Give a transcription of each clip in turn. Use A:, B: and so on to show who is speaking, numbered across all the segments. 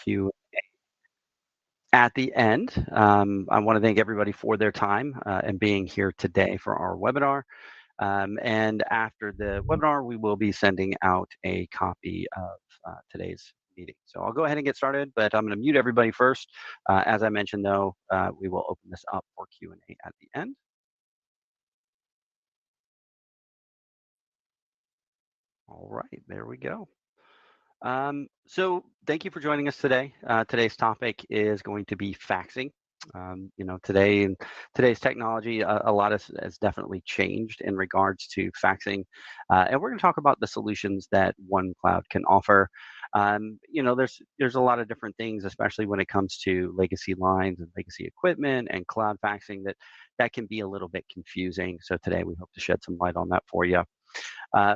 A: Q at the end. I want to thank everybody for their time and being here today for our webinar. And after the webinar, we will be sending out a copy of today's meeting. So I'll go ahead and get started, but I'm going to mute everybody first. As I mentioned, though, we will open this up for Q&A at the end. All right, there we go. So thank you for joining us today. Today's topic is going to be faxing. Today in today's technology, a lot has definitely changed in regards to faxing, and we're going to talk about the solutions that OneCloud can offer. There's a lot of different things, especially when it comes to legacy lines and legacy equipment and cloud faxing that can be a little bit confusing. So today we hope to shed some light on that for you.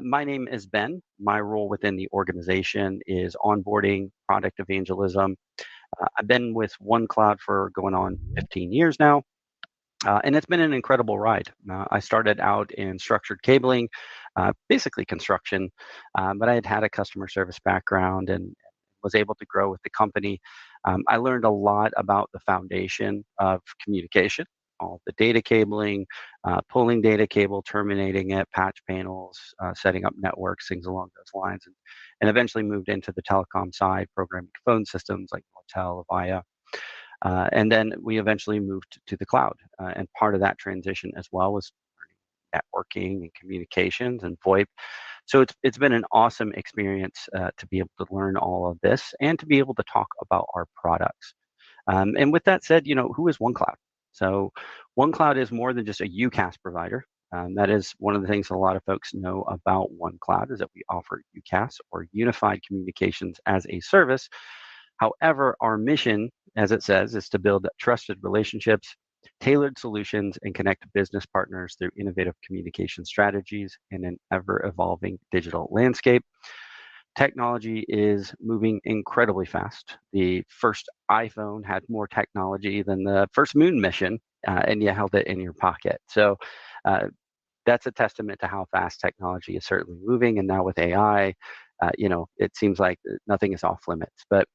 A: My name is Ben. My role within the organization is onboarding, product evangelism. I've been with OneCloud for going on 15 years now, and it's been an incredible ride. I started out in structured cabling, basically construction, but I had a customer service background and was able to grow with the company. I learned a lot about the foundation of communication, all the data cabling, pulling data cable, terminating it, patch panels, setting up networks, things along those lines, and eventually moved into the telecom side, programming phone systems like Nortel, Avaya. And then we eventually moved to the cloud. And part of that transition as well was networking and communications and VoIP. So it's been an awesome experience to be able to learn all of this and to be able to talk about our products. And with that said, who is OneCloud? So OneCloud is more than just a UCaaS provider. That is one of the things a lot of folks know about OneCloud is that we offer UCaaS or Unified Communications as a Service. However, our mission, as it says, is to build trusted relationships, tailored solutions, and connect business partners through innovative communication strategies in an ever-evolving digital landscape. Technology is moving incredibly fast. The first iPhone had more technology than the first moon mission, and you held it in your pocket. So that's a testament to how fast technology is certainly moving. And now with AI, it seems like nothing is off limits. But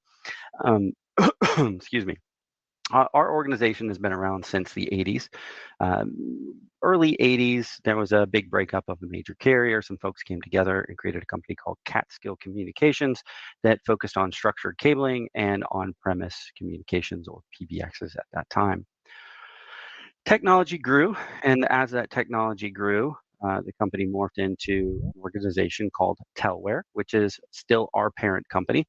A: excuse me. Our organization has been around since the 80s. Early 80s, there was a big breakup of a major carrier. Some folks came together and created a company called Catskill Communications that focused on structured cabling and on-premise communications, or PBXs at that time. Technology grew, and as that technology grew, the company morphed into an organization called Telware, which is still our parent company.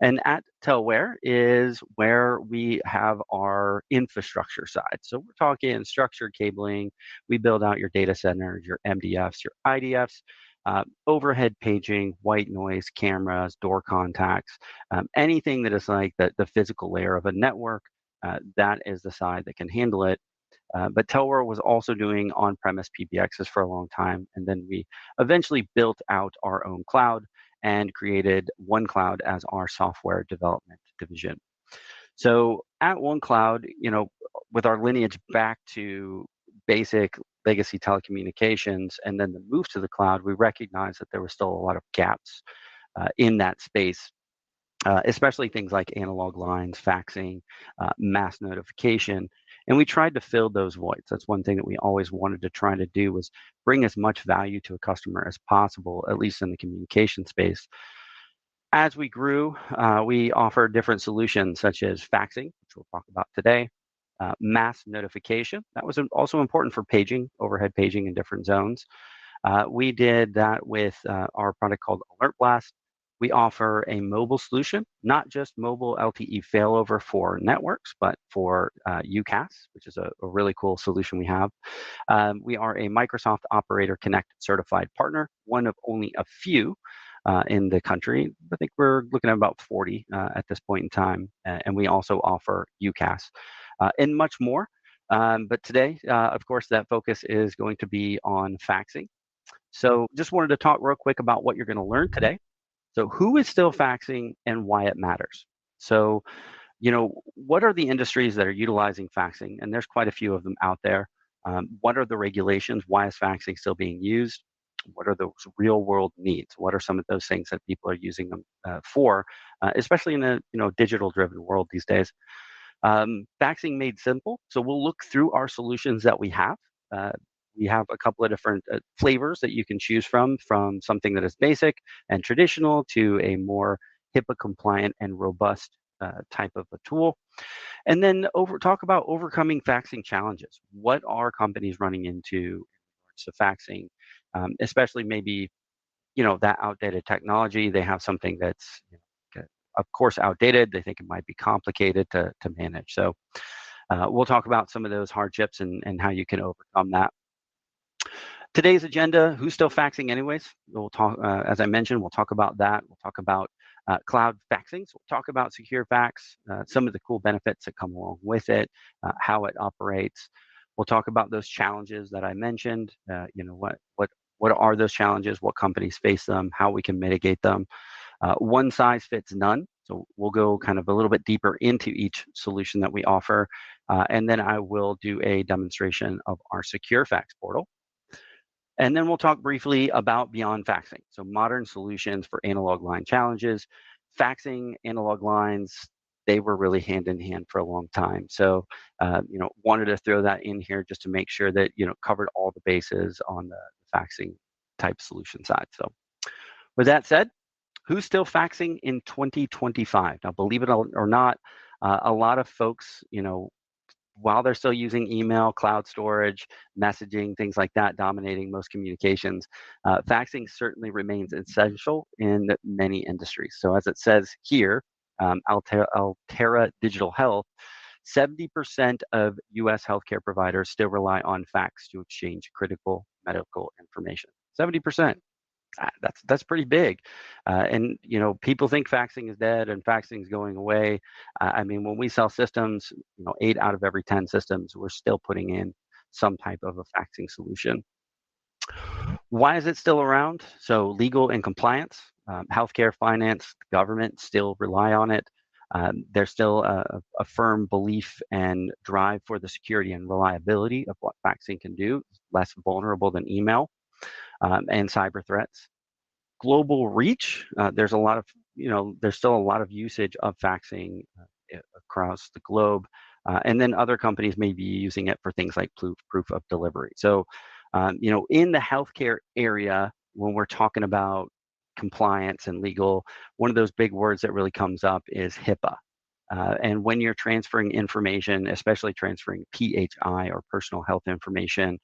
A: And at Telware is where we have our infrastructure side. So we're talking structured cabling. We build out your data centers, your MDFs, your IDFs, overhead paging, white noise, cameras, door contacts, anything that is like the physical layer of a network. That is the side that can handle it. But Telware was also doing on-premise PBXs for a long time. And then we eventually built out our own cloud and created OneCloud as our software development division. So at OneCloud, with our lineage back to basic legacy telecommunications and then the move to the cloud, we recognized that there were still a lot of gaps in that space. Especially things like analog lines, faxing, mass notification. And we tried to fill those voids. That's one thing that we always wanted to try to do, was bring as much value to a customer as possible, at least in the communication space. As we grew, we offered different solutions such as faxing, which we'll talk about today, mass notification. That was also important for paging, overhead paging in different zones. We did that with our product called Alert Blast. We offer a mobile solution, not just mobile LTE failover for networks, but for UCaaS, which is a really cool solution we have. We are a Microsoft Operator Connect certified partner, one of only a few in the country. I think we're looking at about 40 at this point in time. And we also offer UCaaS and much more. But today, of course, that focus is going to be on faxing. So just wanted to talk real quick about what you're going to learn today. So who is still faxing and why it matters? So, what are the industries that are utilizing faxing? And there's quite a few of them out there. What are the regulations? Why is faxing still being used? What are those real world needs? What are some of those things that people are using them for, especially in a digital driven world these days? Faxing made simple. So we'll look through our solutions that we have. Uh, we have a couple of different flavors that you can choose from something that is basic and traditional to a more HIPAA compliant and robust type of a tool. And then talk about overcoming faxing challenges. What are companies running into in regards to faxing, especially maybe that outdated technology? They have something that's of course outdated. They think it might be complicated to manage. So we'll talk about some of those hardships and how you can overcome that. Today's agenda, who's still faxing anyways? We'll talk, as I mentioned, we'll talk about that. We'll talk about cloud faxing. So we'll talk about secure fax, some of the cool benefits that come along with it, how it operates. We'll talk about those challenges that I mentioned. What are those challenges? What companies face them? How we can mitigate them. One size fits none. So we'll go kind of a little bit deeper into each solution that we offer. And then I will do a demonstration of our secure fax portal. And then we'll talk briefly about beyond faxing. So modern solutions for analog line challenges. Faxing, analog lines, they were really hand in hand for a long time. So, wanted to throw that in here just to make sure that, covered all the bases on the faxing type solution side. So with that said, who's still faxing in 2025? Now, believe it or not, a lot of folks, while they're still using email, cloud storage, messaging, things like that, dominating most communications, faxing certainly remains essential in many industries. So as it says here, Altera Digital Health, 70% of U.S. healthcare providers still rely on fax to exchange critical medical information. 70%. That's pretty big, and people think faxing is dead and faxing is going away. I mean, when we sell systems, 8 out of every 10 systems, we're still putting in some type of a faxing solution. Why is it still around? So legal and compliance, healthcare, finance, government still rely on it. There's still a firm belief and drive for the security and reliability of what faxing can do, less vulnerable than email. And cyber threats. Global reach, there's a lot of, there's still a lot of usage of faxing across the globe. And then other companies may be using it for things like proof of delivery. So, in the healthcare area, when we're talking about compliance and legal, one of those big words that really comes up is HIPAA. And when you're transferring information, especially transferring PHI or personal health information,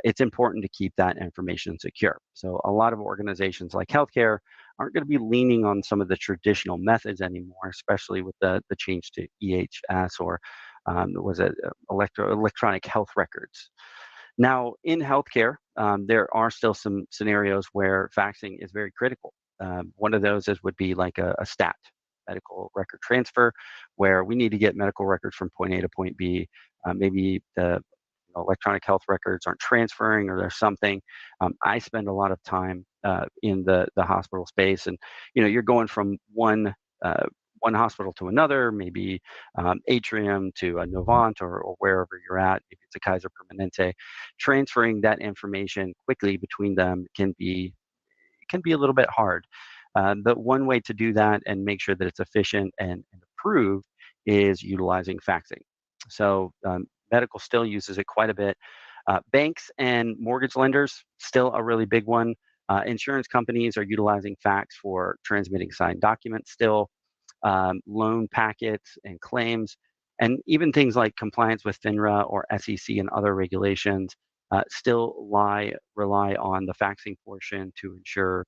A: it's important to keep that information secure. So a lot of organizations like healthcare aren't going to be leaning on some of the traditional methods anymore, especially with the change to EHS or electronic health records. Now, in healthcare, there are still some scenarios where faxing is very critical. One of those would be like a STAT, medical record transfer, where we need to get medical records from point A to point B. Maybe the electronic health records aren't transferring or there's something. I spend a lot of time in the hospital space, and you're going from one hospital to another, maybe Atrium to a Novant or wherever you're at, if it's a Kaiser Permanente. Transferring that information quickly between them can be a little bit hard. But one way to do that and make sure that it's efficient and approved is utilizing faxing. So medical still uses it quite a bit. Banks and mortgage lenders, still a really big one. Insurance companies are utilizing fax for transmitting signed documents still, loan packets and claims, and even things like compliance with FINRA or SEC and other regulations still rely on the faxing portion to ensure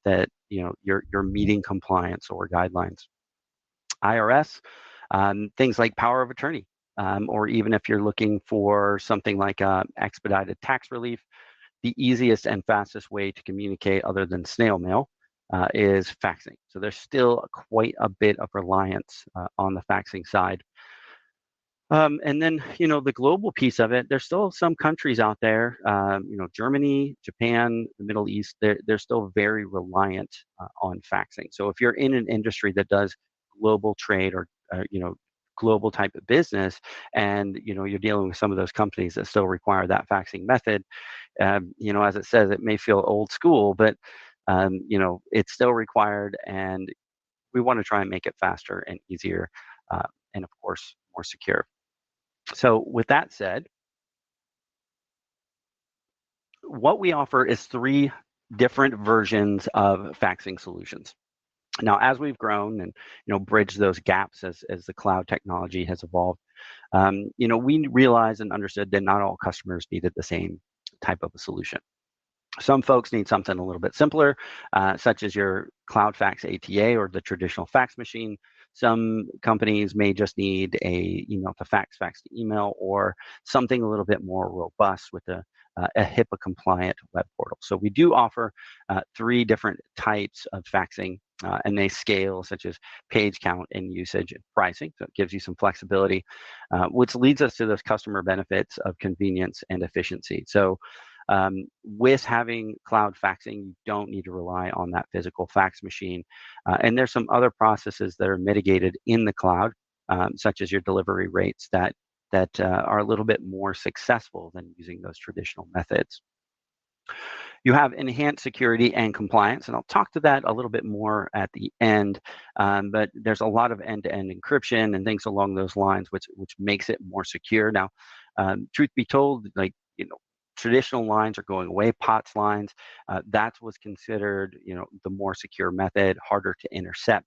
A: that you're meeting compliance or guidelines. IRS, things like power of attorney, or even if you're looking for something like expedited tax relief, the easiest and fastest way to communicate other than snail mail is faxing. So there's still quite a bit of reliance on the faxing side. And then, the global piece of it, there's still some countries out there, Germany, Japan, the Middle East, they're still very reliant on faxing. So if you're in an industry that does global trade or, global type of business, and you're dealing with some of those companies that still require that faxing method. As it says, it may feel old school, but it's still required, and we want to try and make it faster and easier, and of course more secure. So with that said, what we offer is 3 different versions of faxing solutions. Now, as we've grown and bridged those gaps as the cloud technology has evolved, we realized and understood that not all customers needed the same type of a solution. Some folks need something a little bit simpler, such as your Cloud Fax ATA or the traditional fax machine. Some companies may just need a email to fax, fax to email, or something a little bit more robust with a HIPAA compliant web portal. So we do offer 3 different types of faxing, and they scale such as page count and usage and pricing. So it gives you some flexibility, which leads us to those customer benefits of convenience and efficiency. So with having cloud faxing, you don't need to rely on that physical fax machine. And there's some other processes that are mitigated in the cloud, such as your delivery rates that are a little bit more successful than using those traditional methods. You have enhanced security and compliance, and I'll talk to that a little bit more at the end. But there's a lot of end-to-end encryption and things along those lines, which makes it more secure. Now, truth be told, traditional lines are going away, POTS lines. That was considered, the more secure method, harder to intercept.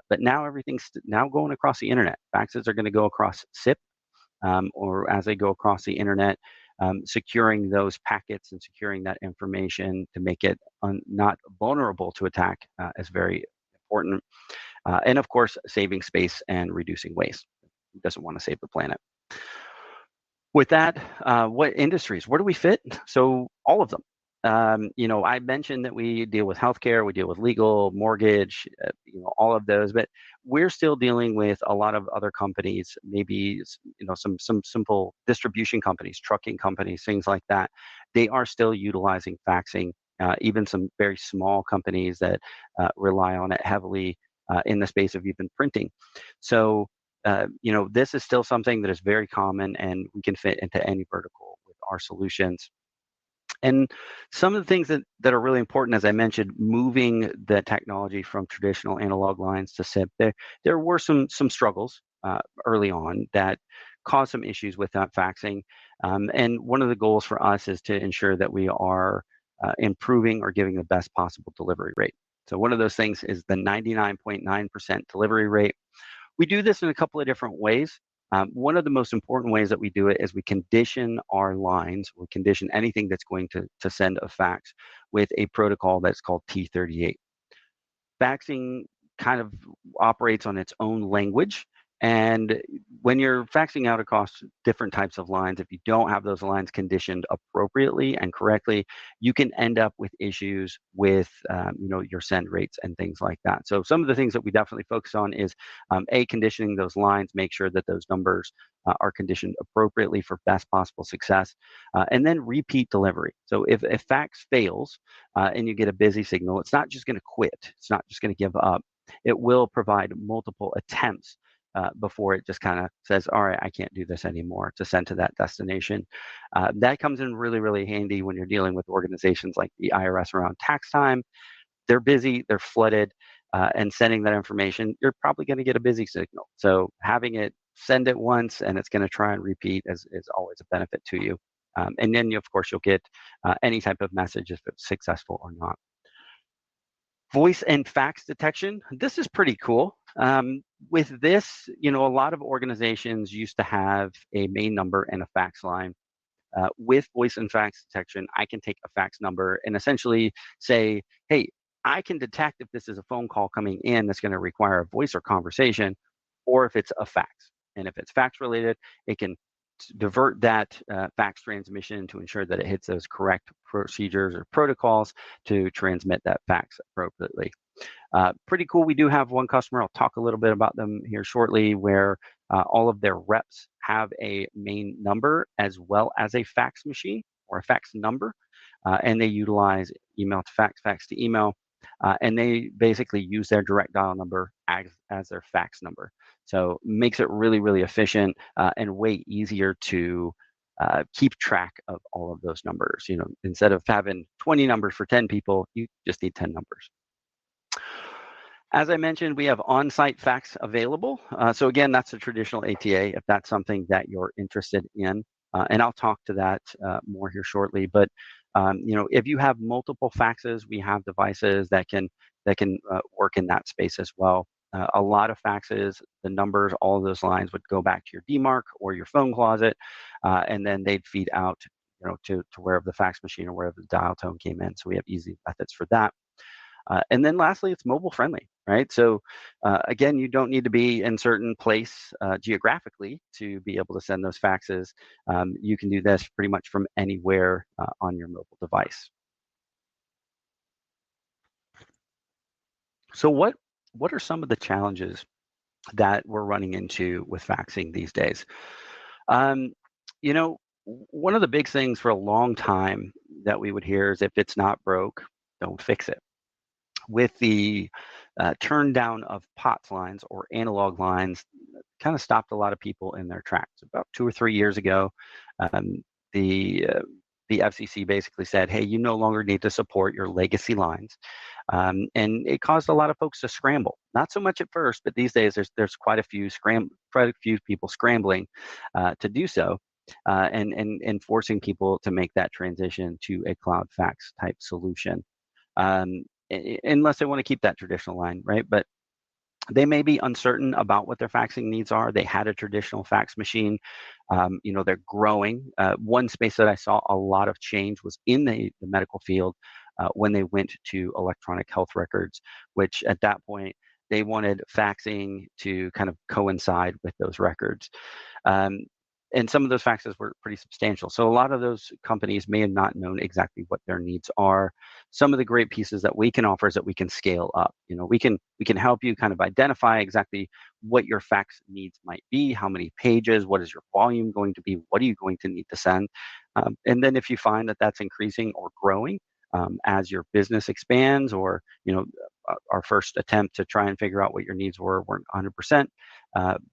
A: But now everything's now going across the internet. Faxes are going to go across SIP, or as they go across the internet, securing those packets and securing that information to make it not vulnerable to attack is very important. And of course, saving space and reducing waste. Who doesn't want to save the planet? With that, what industries? Where do we fit? So all of them. I mentioned that we deal with healthcare, we deal with legal, mortgage, all of those, but we're still dealing with a lot of other companies, maybe, some simple distribution companies, trucking companies, things like that. They are still utilizing faxing, even some very small companies that rely on it heavily in the space of even printing. So, this is still something that is very common, and we can fit into any vertical with our solutions. And some of the things that are really important, as I mentioned, moving the technology from traditional analog lines to SIP, there were some struggles early on that caused some issues with that faxing. And one of the goals for us is to ensure that we are improving or giving the best possible delivery rate. So one of those things is the 99.9% delivery rate. We do this in a couple of different ways. One of the most important ways that we do it is we condition our lines, we condition anything that's going to send a fax with a protocol that's called T38. Faxing kind of operates on its own language. And when you're faxing out across different types of lines, if you don't have those lines conditioned appropriately and correctly, you can end up with issues with your send rates and things like that. So some of the things that we definitely focus on is conditioning those lines, make sure that those numbers are conditioned appropriately for best possible success, and then repeat delivery. So if fax fails and you get a busy signal, it's not just going to quit. It's not just going to give up. It will provide multiple attempts before it just kind of says, all right, I can't do this anymore, to send to that destination. That comes in really, really handy when you're dealing with organizations like the IRS around tax time. They're busy, they're flooded, and sending that information, you're probably going to get a busy signal. So having it send it once and it's going to try and repeat is always a benefit to you. And then, of course, you'll get any type of message if it's successful or not. Voice and fax detection. This is pretty cool. With this, a lot of organizations used to have a main number and a fax line. With voice and fax detection, I can take a fax number and essentially say, hey, I can detect if this is a phone call coming in that's going to require a voice or conversation, or if it's a fax. And if it's fax related, it can divert that fax transmission to ensure that it hits those correct procedures or protocols to transmit that fax appropriately. Pretty cool. We do have one customer, I'll talk a little bit about them here shortly, where all of their reps have a main number as well as a fax machine or a fax number, and they utilize email to fax, fax to email. and they basically use their direct dial number as their fax number. So makes it really, really efficient and way easier to keep track of all of those numbers. Instead of having 20 numbers for 10 people, you just need 10 numbers. As I mentioned, we have on-site fax available. So again, that's a traditional ATA if that's something that you're interested in. And I'll talk to that more here shortly. But if you have multiple faxes, we have devices that can work in that space as well. A lot of faxes, the numbers, all of those lines would go back to your DMARC or your phone closet, and then they'd feed out, to wherever the fax machine or wherever the dial tone came in. So we have easy methods for that. And then lastly, it's mobile friendly, right? So again, you don't need to be in certain place geographically to be able to send those faxes. You can do this pretty much from anywhere on your mobile device. So what are some of the challenges that we're running into with faxing these days? You know, one of the big things for a long time that we would hear is if it's not broke, don't fix it. With the turn down of POTS lines or analog lines, kind of stopped a lot of people in their tracks. About 2 or 3 years ago, um, the uh, the FCC basically said, "Hey, you no longer need to support your legacy lines," and it caused a lot of folks to scramble. Not so much at first, but these days there's quite a few people scrambling to do so, and forcing people to make that transition to a cloud fax type solution. Unless they want to keep that traditional line, right? But they may be uncertain about what their faxing needs are. They had a traditional fax machine. They're growing. One space that I saw a lot of change was in the medical field when they went to electronic health records, which at that point they wanted faxing to kind of coincide with those records. Um, and some of those faxes were pretty substantial. So a lot of those companies may have not known exactly what their needs are. Some of the great pieces that we can offer is that we can scale up. We can help you kind of identify exactly what your fax needs might be, how many pages, what is your volume going to be, what are you going to need to send, and then if you find that that's increasing or growing as your business expands, or our first attempt to try and figure out what your needs weren't 100%,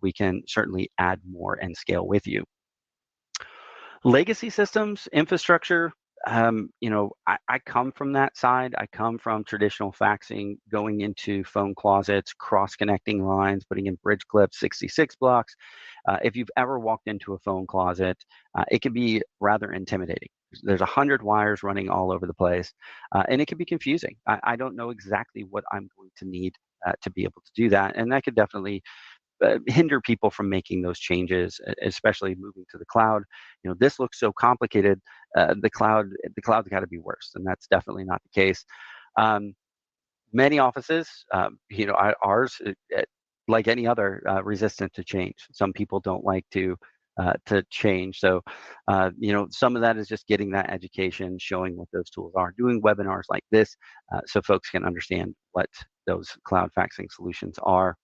A: we can certainly add more and scale with you. Legacy systems, infrastructure, I come from that side. I come from traditional faxing, going into phone closets, cross-connecting lines, putting in bridge clips, 66 blocks. If you've ever walked into a phone closet, it can be rather intimidating. There's 100 wires running all over the place, and it can be confusing. I don't know exactly what I'm going to need to be able to do that, and that could definitely hinder people from making those changes, especially moving to the cloud. This looks so complicated. The cloud's got to be worse, and that's definitely not the case. Um, Many offices, ours, like any other, resistant to change. Some people don't like to change. So, some of that is just getting that education, showing what those tools are, doing webinars like this, so folks can understand what those cloud faxing solutions are.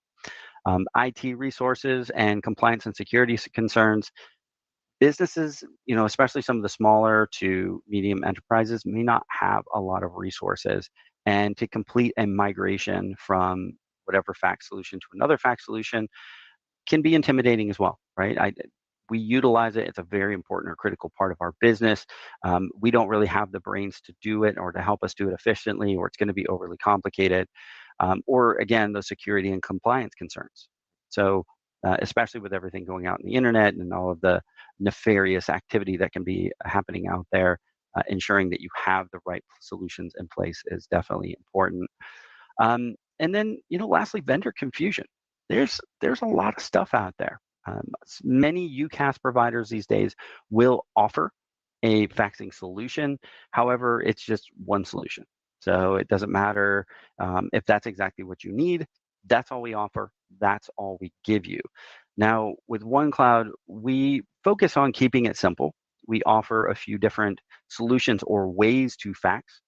A: IT resources and compliance and security concerns. Businesses, especially some of the smaller to medium enterprises, may not have a lot of resources. And to complete a migration from whatever fax solution to another fax solution can be intimidating as well, right? We utilize it. It's a very important or critical part of our business. We don't really have the brains to do it or to help us do it efficiently, or it's going to be overly complicated, or again, those security and compliance concerns. So, especially with everything going out in the internet and all of the nefarious activity that can be happening out there, ensuring that you have the right solutions in place is definitely important. And then, lastly, vendor confusion. There's a lot of stuff out there. Many UCaaS providers these days will offer a faxing solution. However, it's just one solution. So it doesn't matter if that's exactly what you need. That's all we offer. That's all we give you. Now, with OneCloud, we focus on keeping it simple. We offer a few different solutions or ways to fax,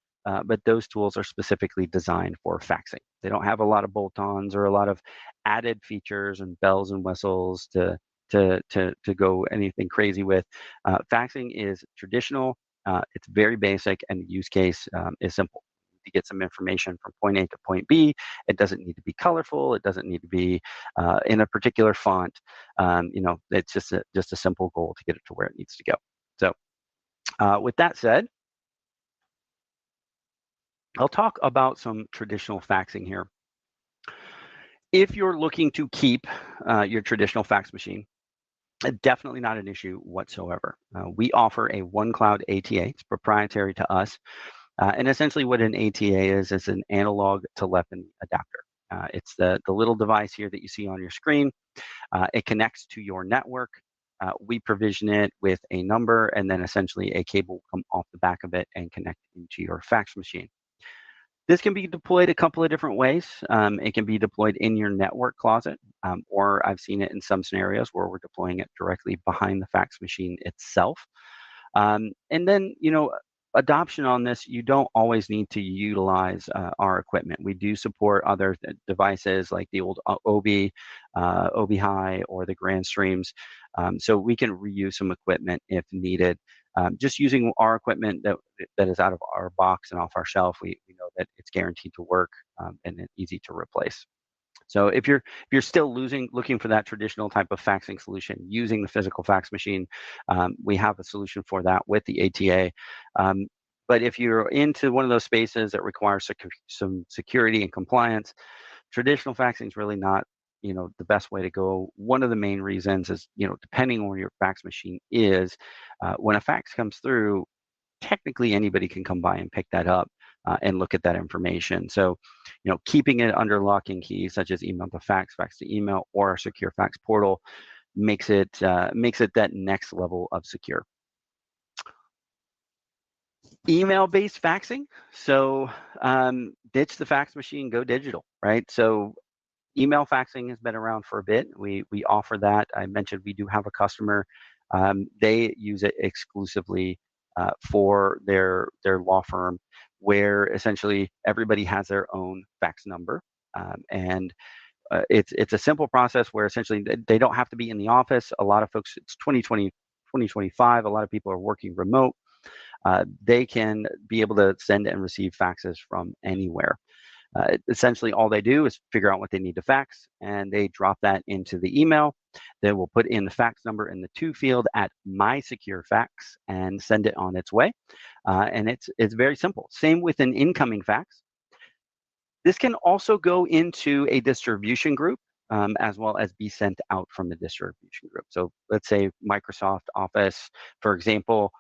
A: but those tools are specifically designed for faxing. They don't have a lot of bolt-ons or a lot of added features and bells and whistles to go anything crazy with. Faxing is traditional. It's very basic, and the use case is simple. to get some information from point A to point B. It doesn't need to be colorful. It doesn't need to be in a particular font. It's just a simple goal to get it to where it needs to go. So with that said, I'll talk about some traditional faxing here. If you're looking to keep your traditional fax machine, definitely not an issue whatsoever. We offer a OneCloud ATA. It's proprietary to us. And essentially what an ATA is an analog telephony adapter. It's the little device here that you see on your screen. It connects to your network. We provision it with a number, and then essentially a cable will come off the back of it and connect into your fax machine. This can be deployed a couple of different ways. It can be deployed in your network closet, or I've seen it in some scenarios where we're deploying it directly behind the fax machine itself. And then, adoption on this, you don't always need to utilize our equipment. We do support other devices like the old OB, OB High, or the Grand Streams. So we can reuse some equipment if needed. Just using our equipment that is out of our box and off our shelf, we know that it's guaranteed to work and it's easy to replace. So if you're still looking for that traditional type of faxing solution using the physical fax machine, we have a solution for that with the ATA. But if you're into one of those spaces that requires some security and compliance, traditional faxing is really not the best way to go. One of the main reasons is depending on where your fax machine is, when a fax comes through, technically anybody can come by and pick that up and look at that information. So, keeping it under lock and key, such as email to fax, fax to email, or our secure fax portal, makes it that next level of secure. Email-based faxing. So, ditch the fax machine, go digital, right? So, email faxing has been around for a bit. We offer that. I mentioned we do have a customer. They use it exclusively for their law firm, where essentially everybody has their own fax number, and it's a simple process where essentially they don't have to be in the office. A lot of folks, it's 2020, 2025. A lot of people are working remote. They can be able to send and receive faxes from anywhere. Essentially, all they do is figure out what they need to fax, and they drop that into the email. They will put in the fax number in the to field at My Secure Fax and send it on its way. And it's very simple. Same with an incoming fax. This can also go into a distribution group, as well as be sent out from the distribution group. So let's say Microsoft Office, for example,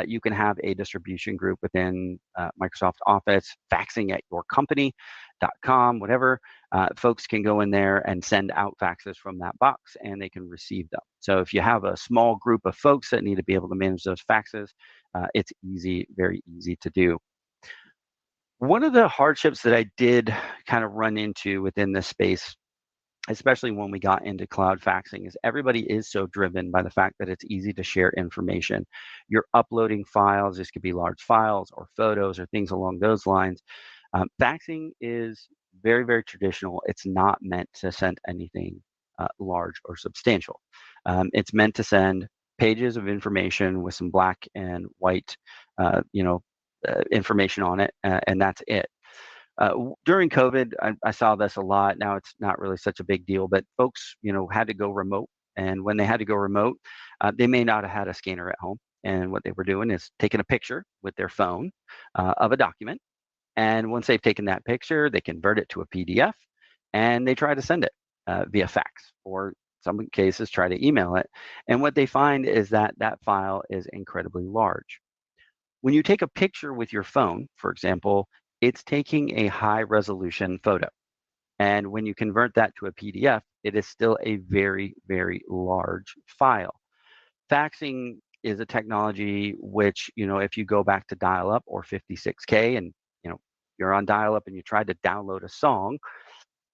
A: you can have a distribution group within Microsoft Office, faxing at yourcompany.com, whatever. Folks can go in there and send out faxes from that box, and they can receive them. So if you have a small group of folks that need to be able to manage those faxes, it's easy, very easy to do. One of the hardships that I did kind of run into within this space, especially when we got into cloud faxing, is everybody is so driven by the fact that it's easy to share information. You're uploading files. This could be large files or photos or things along those lines. Faxing is very, very traditional. It's not meant to send anything large or substantial. It's meant to send pages of information with some black and white, information on it, and that's it. During COVID, I saw this a lot. Now it's not really such a big deal, but folks, had to go remote. And when they had to go remote, they may not have had a scanner at home. And what they were doing is taking a picture with their phone of a document. And once they've taken that picture, they convert it to a PDF and they try to send it via fax, or some cases try to email it. And what they find is that that file is incredibly large. When you take a picture with your phone, for example, it's taking a high resolution photo. And when you convert that to a PDF, it is still a very, very large file. Faxing is a technology which, if you go back to dial-up or 56K and, you're on dial-up and you try to download a song,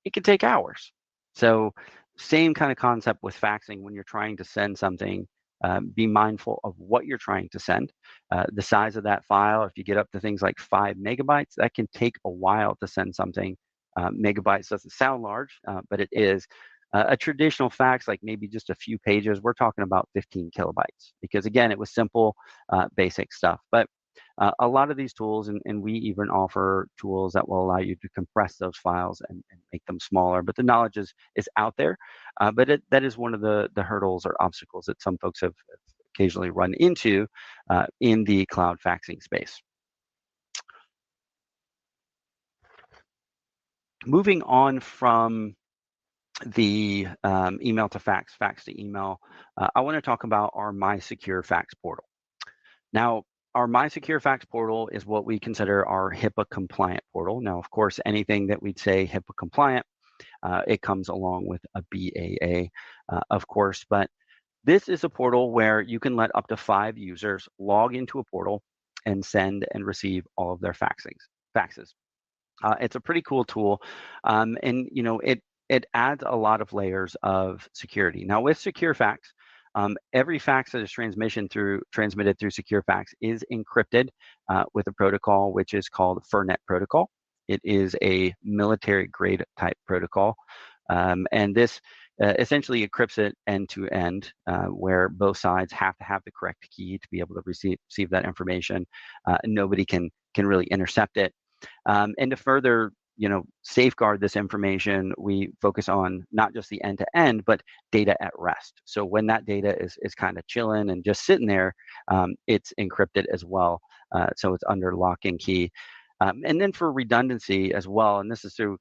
A: it can take hours. So same kind of concept with faxing. When you're trying to send something, be mindful of what you're trying to send. The size of that file, if you get up to things like 5 megabytes, that can take a while to send something. Megabytes doesn't sound large, but it is. A traditional fax, like maybe just a few pages, we're talking about 15 kilobytes, because again, it was simple, basic stuff. But A lot of these tools, and we even offer tools that will allow you to compress those files and make them smaller. But the knowledge is out there. But that is one of the hurdles or obstacles that some folks have occasionally run into in the cloud faxing space. Moving on from the email to fax, fax to email, I want to talk about our My Secure Fax portal. Now, our My Secure Fax portal is what we consider our HIPAA compliant portal. Now, of course, anything that we'd say HIPAA compliant, it comes along with a BAA, of course, but this is a portal where you can let up to 5 users log into a portal and send and receive all of their faxes. It's a pretty cool tool, and it adds a lot of layers of security. Now, with Secure Fax, every fax that is transmitted through Secure Fax is encrypted with a protocol which is called FIRNet protocol. It is a military-grade type protocol, and this essentially encrypts it end to end, where both sides have to have the correct key to be able to receive that information. Nobody can really intercept it. And to further, safeguard this information, we focus on not just the end-to-end, but data at rest. So when that data is kind of chilling and just sitting there, it's encrypted as well. So it's under lock and key. And then for redundancy as well, and this is through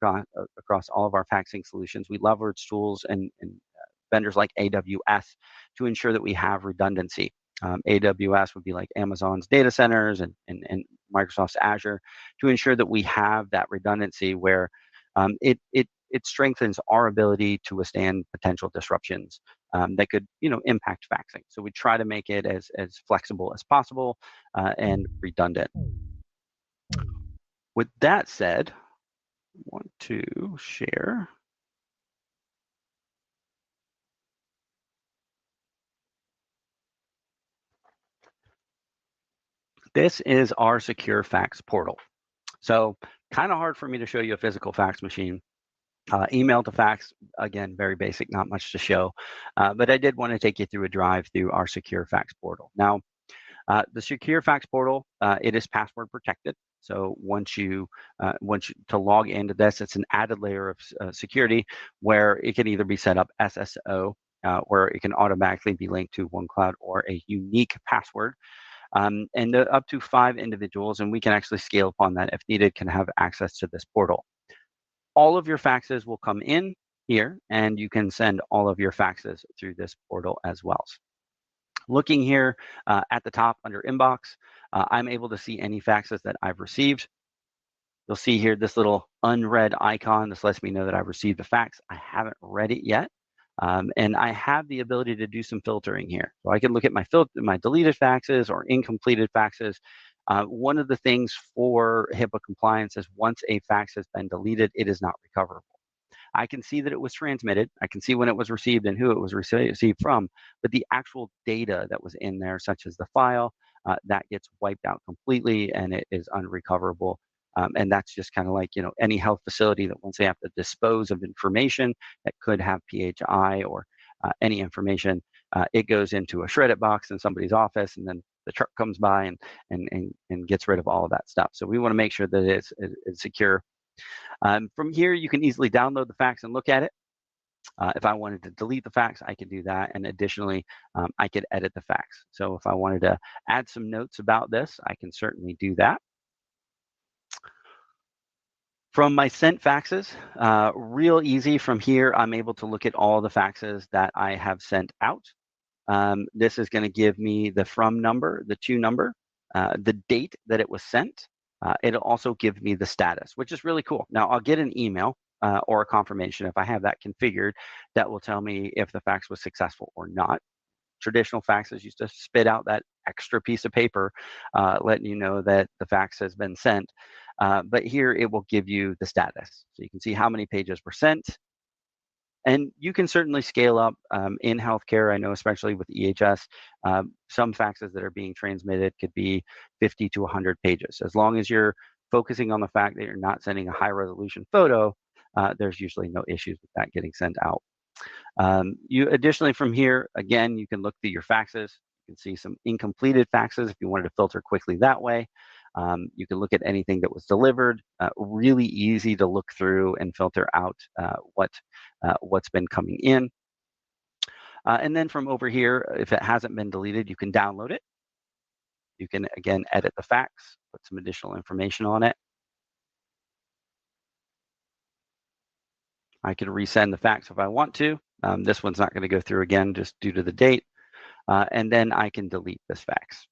A: across all of our faxing solutions, we leverage tools and vendors like AWS to ensure that we have redundancy. AWS would be like Amazon's data centers and Microsoft's Azure, to ensure that we have that redundancy where it strengthens our ability to withstand potential disruptions that could impact faxing. So we try to make it as flexible as possible and redundant. With that said, I want to share. This is our Secure Fax portal. So kind of hard for me to show you a physical fax machine. Email to fax, again, very basic, not much to show. But I did want to take you through a drive through our Secure Fax portal. Now, the Secure Fax portal, it is password protected. So once you to log into this, it's an added layer of security where it can either be set up SSO, where it can automatically be linked to OneCloud, or a unique password. And up to 5 individuals, and we can actually scale upon that if needed, can have access to this portal. All of your faxes will come in here, and you can send all of your faxes through this portal as well. Looking here at the top under inbox, I'm able to see any faxes that I've received. You'll see here this little unread icon. This lets me know that I've received the fax. I haven't read it yet. And I have the ability to do some filtering here. So I can look at my deleted faxes or incompleted faxes. One of the things for HIPAA compliance is once a fax has been deleted, it is not recoverable. I can see that it was transmitted. I can see when it was received and who it was received from, but the actual data that was in there, such as the file, that gets wiped out completely and it is unrecoverable. And that's just kind of like, any health facility that once they have to dispose of information that could have PHI or any information, it goes into a shred-it box in somebody's office, and then the truck comes by and gets rid of all of that stuff. So we want to make sure that it's secure. From here, you can easily download the fax and look at it. If I wanted to delete the fax, I could do that. And additionally, I could edit the fax. So if I wanted to add some notes about this, I can certainly do that. From my sent faxes, real easy. From here, I'm able to look at all the faxes that I have sent out. This is going to give me the from number, the to number, the date that it was sent. It'll also give me the status, which is really cool. Now, I'll get an email or a confirmation if I have that configured that will tell me if the fax was successful or not. Traditional faxes used to spit out that extra piece of paper letting you know that the fax has been sent. But here it will give you the status. So you can see how many pages were sent. And you can certainly scale up in healthcare. I know, especially with EHS, some faxes that are being transmitted could be 50 to 100 pages. As long as you're focusing on the fact that you're not sending a high resolution photo, there's usually no issues with that getting sent out. You additionally, from here, again, you can look through your faxes, You can see some incompleted faxes if you wanted to filter quickly that way. You can look at anything that was delivered. Really easy to look through and filter out what's been coming in. And then from over here, if it hasn't been deleted, you can download it. You can, again, edit the fax, put some additional information on it. I could resend the fax if I want to. This one's not going to go through again just due to the date. And then I can delete this fax.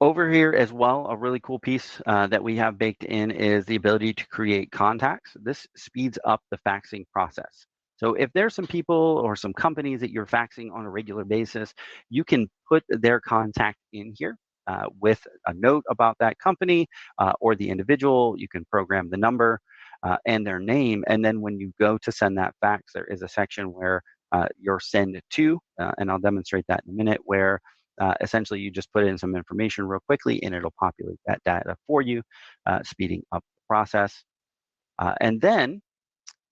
A: Over here as well, a really cool piece that we have baked in is the ability to create contacts. This speeds up the faxing process. So if there's some people or some companies that you're faxing on a regular basis, you can put their contact in here with a note about that company or the individual. You can program the number and their name. And then when you go to send that fax, there is a section where you're send to, and I'll demonstrate that in a minute, where essentially you just put in some information real quickly and it'll populate that data for you, speeding up the process. And then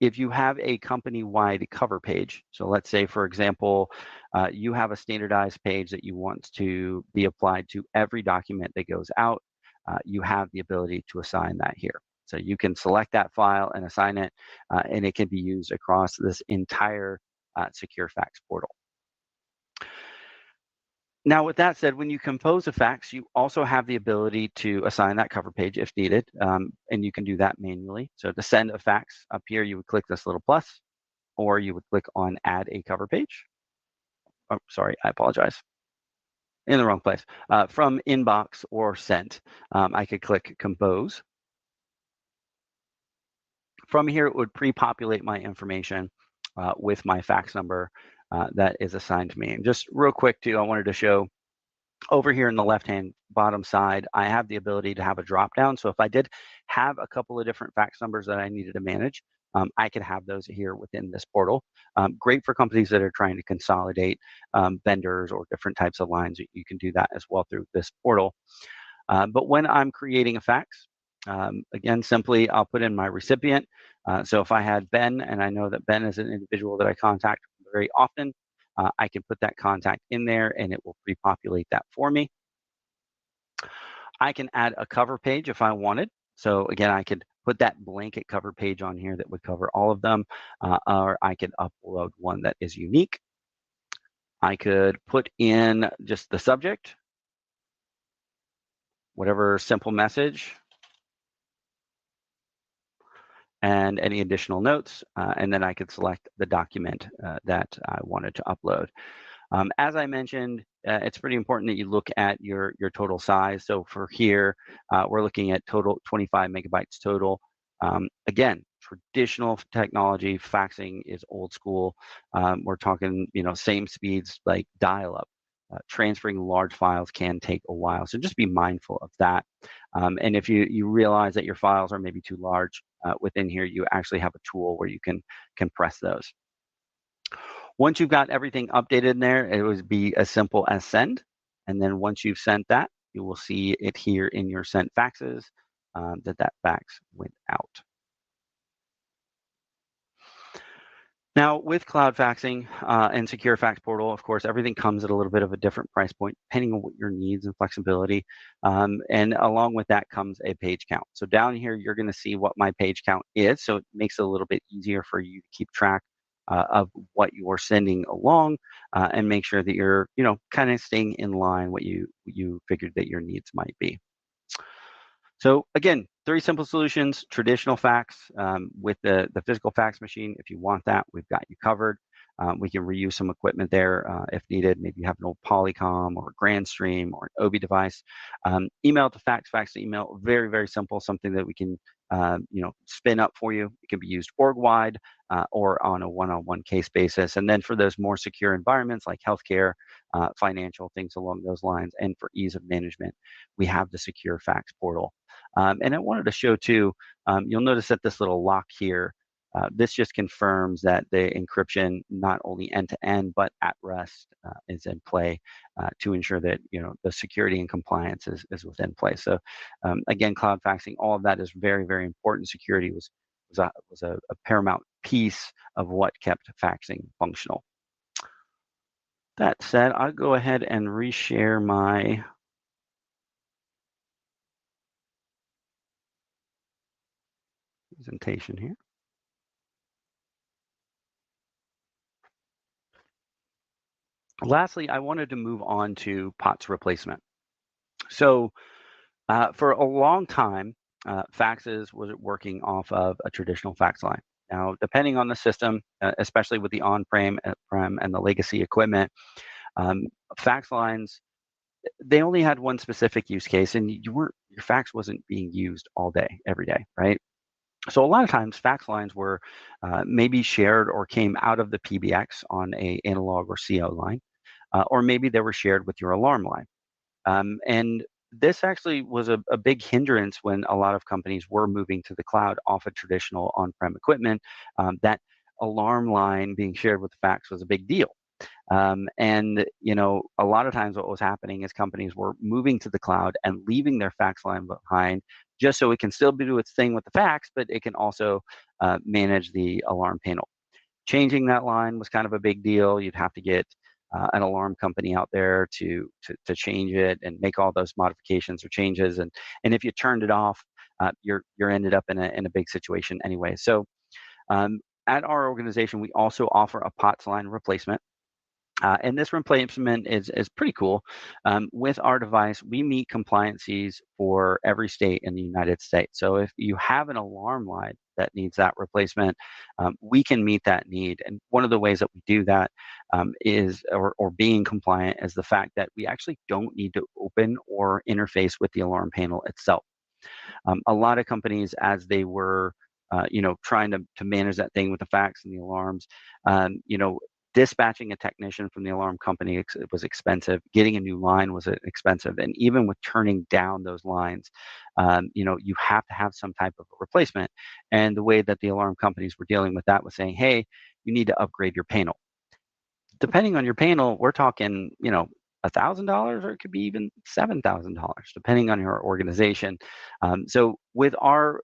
A: if you have a company-wide cover page, so let's say, for example, you have a standardized page that you want to be applied to every document that goes out, you have the ability to assign that here. So you can select that file and assign it, and it can be used across this entire secure fax portal. Now, with that said, when you compose a fax, you also have the ability to assign that cover page if needed, and you can do that manually. So to send a fax, up here, you would click this little plus, or you would click on Add a Cover Page. Oh, sorry, I apologize. In the wrong place. From Inbox or Sent, I could click Compose. From here, it would pre-populate my information with my fax number that is assigned to me. And just real quick, too, I wanted to show over here in the left-hand bottom side, I have the ability to have a drop-down. So if I did have a couple of different fax numbers that I needed to manage, I could have those here within this portal. Great for companies that are trying to consolidate vendors or different types of lines. You can do that as well through this portal. But when I'm creating a fax, again, simply I'll put in my recipient. So if I had Ben, and I know that Ben is an individual that I contact very often, I can put that contact in there and it will pre-populate that for me. I can add a cover page if I wanted. So again, I could put that blanket cover page on here that would cover all of them, or I could upload one that is unique. I could put in just the subject, whatever simple message, and any additional notes, and then I could select the document that I wanted to upload. As I mentioned, it's pretty important that you look at your total size. So for here, we're looking at total 25 megabytes total. Again, traditional technology, faxing is old school. We're talking, same speeds like dial-up. Transferring large files can take a while, so just be mindful of that. And if you realize that your files are maybe too large, within here, you actually have a tool where you can compress those. Once you've got everything updated in there, it would be as simple as send. And then once you've sent that, you will see it here in your sent faxes that fax went out. Now, with cloud faxing and secure fax portal, of course, everything comes at a little bit of a different price point, depending on what your needs and flexibility. And along with that comes a page count. So down here, you're going to see what my page count is. So it makes it a little bit easier for you to keep track of what you're sending along and make sure that you're, kind of staying in line what you figured that your needs might be. So again, 3 simple solutions: traditional fax with the physical fax machine. If you want that, we've got you covered. We can reuse some equipment there if needed. Maybe you have an old Polycom or a GrandStream or an Obi device. Email to fax, fax to email. Very, very simple. Something that we can spin up for you. It can be used org-wide or on a one-on-one case basis. And then for those more secure environments like healthcare, financial, things along those lines, and for ease of management, we have the secure fax portal. And I wanted to show too, you'll notice that this little lock here, this just confirms that the encryption, not only end-to-end, but at rest is in play to ensure that, the security and compliance is within place. So again, cloud faxing, all of that is very, very important. Security was a paramount piece of what kept faxing functional. That said, I'll go ahead and reshare my presentation here. Lastly, I wanted to move on to POTS replacement. So for a long time, faxes was working off of a traditional fax line. Now, depending on the system, especially with the on-prem and the legacy equipment, um, fax lines, they only had one specific use case, and your fax wasn't being used all day, every day, right? So a lot of times, fax lines were maybe shared or came out of the PBX on a analog or CO line, or maybe they were shared with your alarm line. And this actually was a big hindrance when a lot of companies were moving to the cloud off of traditional on-prem equipment. That alarm line being shared with the fax was a big deal. And a lot of times what was happening is companies were moving to the cloud and leaving their fax line behind just so it can still do its thing with the fax, but it can also manage the alarm panel. Changing that line was kind of a big deal. You'd have to get an alarm company out there to change it and make all those modifications or changes. And if you turned it off, you're ended up in a big situation anyway. So at our organization, we also offer a POTS line replacement. And this replacement is pretty cool. With our device, we meet compliances for every state in the United States. So if you have an alarm line that needs that replacement, we can meet that need. And one of the ways that we do that or being compliant, is the fact that we actually don't need to open or interface with the alarm panel itself. A lot of companies, as they were, trying to manage that thing with the fax and the alarms, dispatching a technician from the alarm company was expensive. Getting a new line was expensive, and even with turning down those lines, you have to have some type of a replacement. And the way that the alarm companies were dealing with that was saying, "Hey, you need to upgrade your panel." Depending on your panel, we're talking, $1,000, or it could be even $7,000, depending on your organization. So with our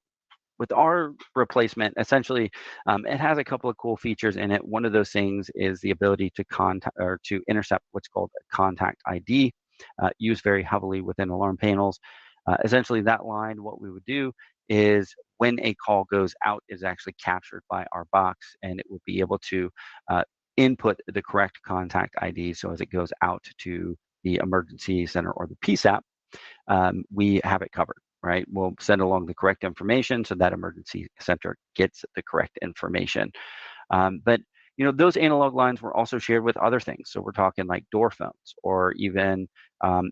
A: replacement, essentially, it has a couple of cool features in it. One of those things is the ability to contact or to intercept what's called a contact ID, used very heavily within alarm panels. Essentially, that line, what we would do is when a call goes out, is actually captured by our box, and it will be able to uh, input the correct contact ID. So as it goes out to the emergency center or the PSAP, we have it covered, right? We'll send along the correct information so that emergency center gets the correct information. But those analog lines were also shared with other things. So we're talking like door phones, or even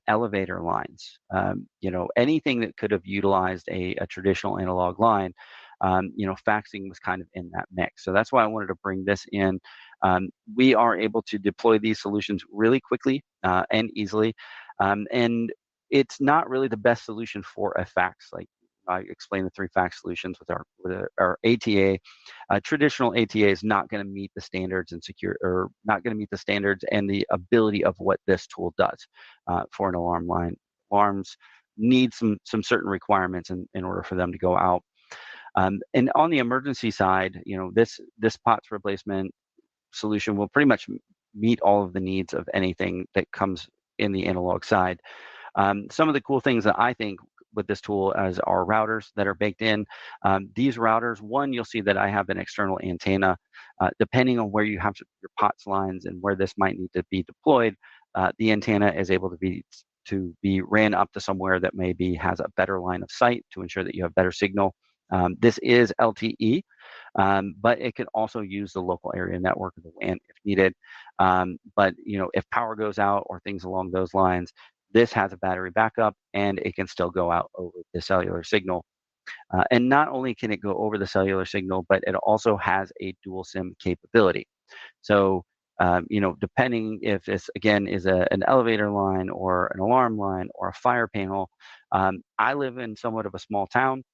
A: elevator lines. Anything that could have utilized a traditional analog line. Faxing was kind of in that mix. So that's why I wanted to bring this in. We are able to deploy these solutions really quickly and easily. And it's not really the best solution for a fax. Like I explained, the three fax solutions with our ATA. Traditional ATA is not going to meet the standards and secure, or not going to meet the standards and the ability of what this tool does for an alarm line. Alarms need some certain requirements in order for them to go out. And on the emergency side, this POTS replacement solution will pretty much meet all of the needs of anything that comes in the analog side. Some of the cool things that I think with this tool as our routers that are baked in. These routers, one, you'll see that I have an external antenna. Depending on where you have your POTS lines and where this might need to be deployed, the antenna is able to be ran up to somewhere that maybe has a better line of sight to ensure that you have better signal. This is LTE, but it can also use the local area network of the WAN if needed. But if power goes out or things along those lines, this has a battery backup, and it can still go out over the cellular signal. And not only can it go over the cellular signal, but it also has a dual SIM capability. So, depending if this again is an elevator line or an alarm line or a fire panel, I live in somewhat of a small town.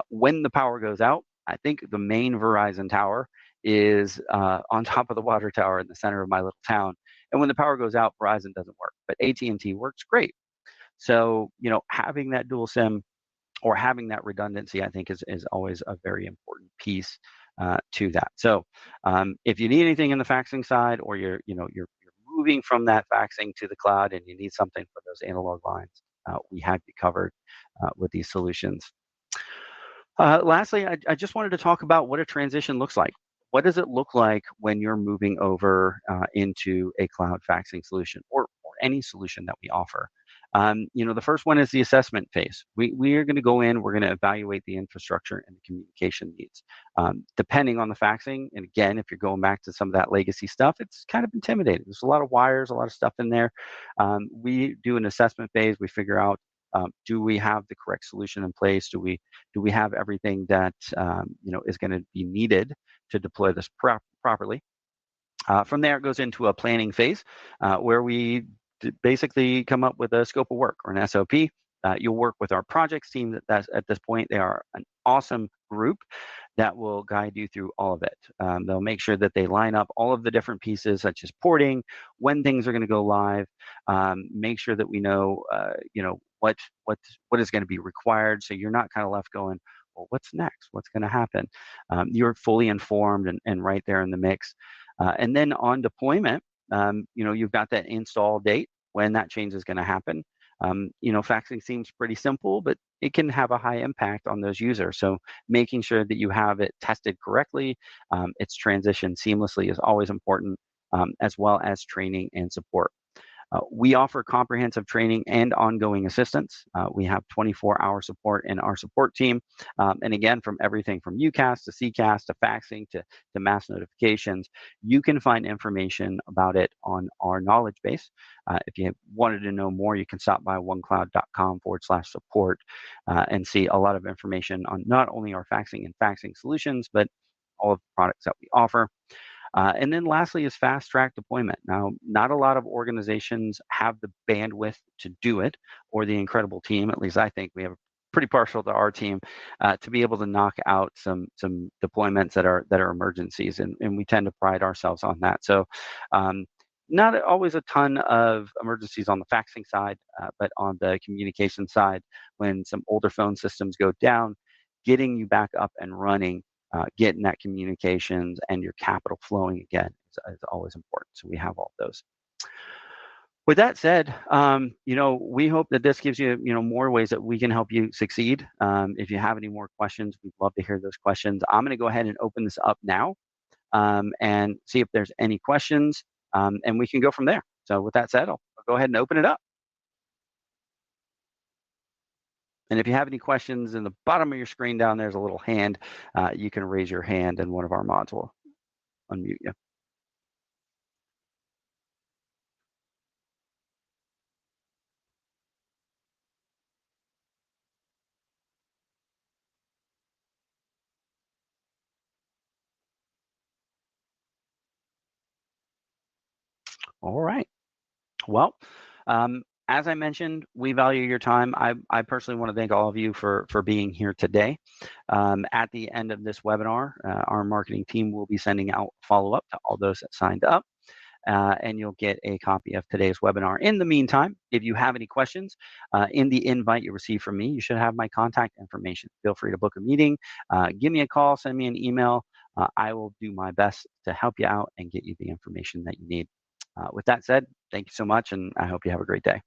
A: When the power goes out, I think the main Verizon tower is on top of the water tower in the center of my little town. And when the power goes out, Verizon doesn't work, but AT&T works great. So, having that dual SIM or having that redundancy, I think is always a very important piece to that. So if you need anything in the faxing side, or you're moving from that faxing to the cloud and you need something for those analog lines, we have you covered with these solutions. Lastly, I just wanted to talk about what a transition looks like. What does it look like when you're moving over into a cloud faxing solution or any solution that we offer? The first one is the assessment phase. We are going to go in, we're going to evaluate the infrastructure and the communication needs. Depending on the faxing, and again, if you're going back to some of that legacy stuff, it's kind of intimidating. There's a lot of wires, a lot of stuff in there. We do an assessment phase. We figure out, do we have the correct solution in place? Do we have everything that is going to be needed to deploy this properly? From there, it goes into a planning phase where we basically come up with a scope of work or an SOP. You'll work with our projects team. That's at this point, they are an awesome group that will guide you through all of it. They'll make sure that they line up all of the different pieces, such as porting, when things are going to go live. Make sure that we know, what is going to be required, so you're not kind of left going, well, what's next? What's going to happen? You're fully informed and right there in the mix. And then on deployment, you've got that install date when that change is going to happen. Faxing seems pretty simple, but it can have a high impact on those users. So making sure that you have it tested correctly, it's transitioned seamlessly is always important, as well as training and support. We offer comprehensive training and ongoing assistance. We have 24-hour support in our support team. And again, from everything from UCAS to CCAS to faxing to mass notifications, you can find information about it on our knowledge base. If you wanted to know more, you can stop by onecloud.com/support and see a lot of information on not only our faxing and faxing solutions, but all of the products that we offer. And then lastly is fast track deployment. Now, not a lot of organizations have the bandwidth to do it, or the incredible team, at least I think we have pretty partial to our team, to be able to knock out some deployments that are emergencies, and we tend to pride ourselves on that. So not always a ton of emergencies on the faxing side, but on the communication side, when some older phone systems go down, getting you back up and running, getting that communications and your capital flowing again is always important. So we have all of those. With that said, we hope that this gives you, more ways that we can help you succeed. If you have any more questions, we'd love to hear those questions. I'm going to go ahead and open this up now and see if there's any questions, and we can go from there. So with that said, I'll go ahead and open it up. And if you have any questions, in the bottom of your screen down there's a little hand. You can raise your hand and one of our mods will unmute you. All right. Well, as I mentioned, we value your time. I personally want to thank all of you for being here today. At the end of this webinar, our marketing team will be sending out follow-up to all those that signed up. And you'll get a copy of today's webinar. In the meantime, if you have any questions, in the invite you receive from me, you should have my contact information. Feel free to book a meeting, give me a call, send me an email. I will do my best to help you out and get you the information that you need. With that said, thank you so much, and I hope you have a great day.